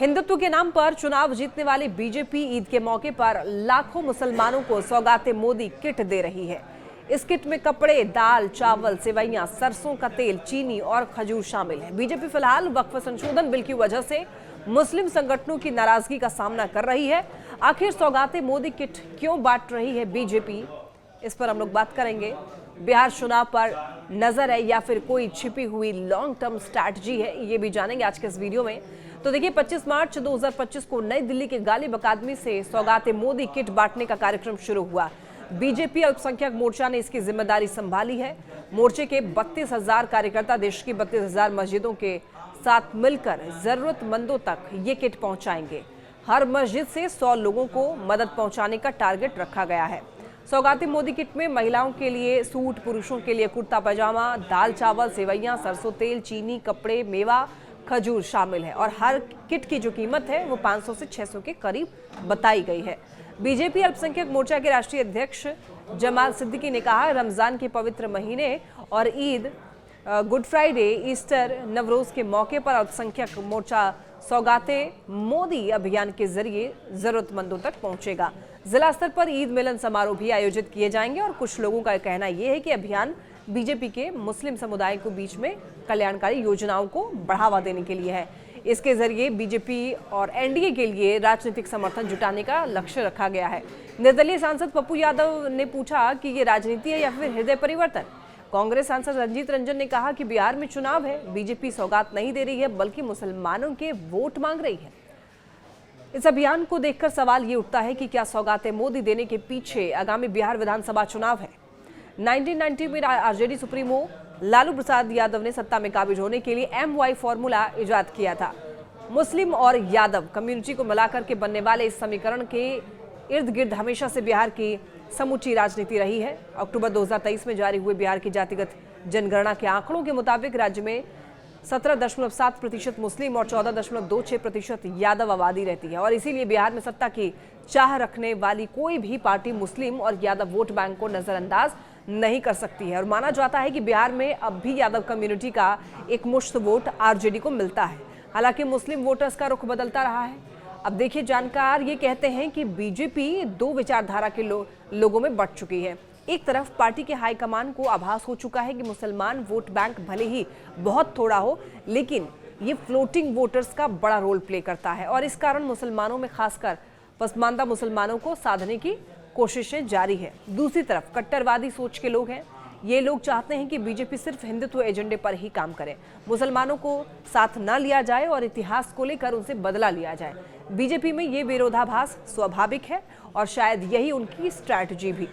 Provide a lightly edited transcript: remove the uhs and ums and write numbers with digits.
हिंदुत्व के नाम पर चुनाव जीतने वाली बीजेपी ईद के मौके पर लाखों मुसलमानों को सौगाते मोदी किट दे रही है। इस किट में कपड़े, दाल, चावल, सेवइयां, सरसों का तेल, चीनी और खजूर शामिल है। बीजेपी फिलहाल वक्फ संशोधन बिल की वजह से मुस्लिम संगठनों की नाराजगी का सामना कर रही है। आखिर सौगाते मोदी किट क्यों बांट रही है बीजेपी, इस पर हम लोग बात करेंगे। बिहार चुनाव पर नजर है या फिर कोई छिपी हुई लॉन्ग टर्म स्ट्रैटेजी है, ये भी जानेंगे आज के इस वीडियो में। तो देखिए, 25 मार्च 2025 को नई दिल्ली के गालिब अकादमी से सौगाते मोदी किट बांटने का कार्यक्रम शुरू हुआ। बीजेपी अल्पसंख्यक मोर्चा ने इसकी जिम्मेदारी संभाली है। मोर्चे के 32,000 कार्यकर्ता देश की 32,000 मस्जिदों के साथ मिलकर जरूरतमंदों तक ये किट पहुंचाएंगे। हर मस्जिद से 100 लोगों को मदद पहुंचाने का टारगेट रखा गया है। सौगाते मोदी किट में महिलाओं के लिए सूट, पुरुषों के लिए कुर्ता पजामा, दाल चावल, सेवइयां, सरसों तेल, चीनी, कपड़े, मेवा, खजूर शामिल है और हर किट की जो कीमत है वो 500 से 600 के करीब बताई गई है। बीजेपी अल्पसंख्यक मोर्चा के राष्ट्रीय अध्यक्ष जमाल सिद्दीकी ने कहा, रमजान के पवित्र महीने और Eid, good Friday, Easter, Navroz के मौके पर अल्पसंख्यक मोर्चा सौगाते मोदी अभियान के जरिए जरूरतमंदों तक पहुंचेगा। जिला स्तर पर ईद मिलन समारोह भी आयोजित किए जाएंगे और कुछ लोगों का कहना यह है कि अभियान बीजेपी के मुस्लिम समुदाय को बीच में कल्याणकारी योजनाओं को बढ़ावा देने के लिए है। इसके जरिए बीजेपी और एनडीए के लिए राजनीतिक समर्थन जुटाने का लक्ष्य रखा गया है। निर्दलीय सांसद पप्पू यादव ने पूछा कि ये राजनीति है या फिर हृदय परिवर्तन। कांग्रेस सांसद रंजीत रंजन ने कहा कि बिहार में चुनाव है, बीजेपी सौगात नहीं दे रही है बल्कि मुसलमानों के वोट मांग रही है। इस अभियान को देखकर सवाल ये उठता है कि क्या सौगाते मोदी देने के पीछे आगामी बिहार विधानसभा चुनाव है। 1990 में आरजेडी सुप्रीमो लालू प्रसाद यादव ने सत्ता में काबिज होने के लिए MY फॉर्मूला इजाद किया था। मुस्लिम और यादव कम्युनिटी को मिलाकर के बनने वाले इस समीकरण के इर्द गिर्द हमेशा से बिहार की समूची राजनीति रही है। अक्टूबर 2023 में जारी हुए बिहार की जातिगत जनगणना के आंकड़ों के मुताबिक राज्य में 17.7% मुस्लिम और 14.26% यादव आबादी रहती है और इसीलिए बिहार में सत्ता की चाह रखने वाली कोई भी पार्टी मुस्लिम और यादव वोट बैंक को नजरअंदाज नहीं कर सकती है। और माना जाता है कि बिहार में अब भी यादव कम्युनिटी का एक मुश्त वोट आरजेडी को मिलता है। हालांकि मुस्लिम वोटर्स का रुख बदलता रहा है। अब देखिए, जानकार ये कहते हैं कि बीजेपी दो विचारधारा के लोगों में बंट चुकी है। एक तरफ पार्टी के हाईकमान को आभास हो चुका है कि मुसलमान वोट बैंक भले ही बहुत थोड़ा हो, लेकिन ये फ्लोटिंग वोटर्स का बड़ा रोल प्ले करता है और इस कारण मुसलमानों में खासकर पसमानदा मुसलमानों को साधने की कोशिशें जारी है। दूसरी तरफ कट्टरवादी सोच के लोग हैं। ये लोग चाहते हैं कि बीजेपी सिर्फ हिंदुत्व एजेंडे पर ही काम करे, मुसलमानों को साथ न लिया जाए और इतिहास को लेकर उनसे बदला लिया जाए। बीजेपी में ये विरोधाभास स्वाभाविक है और शायद यही उनकी स्ट्रैटेजी भी।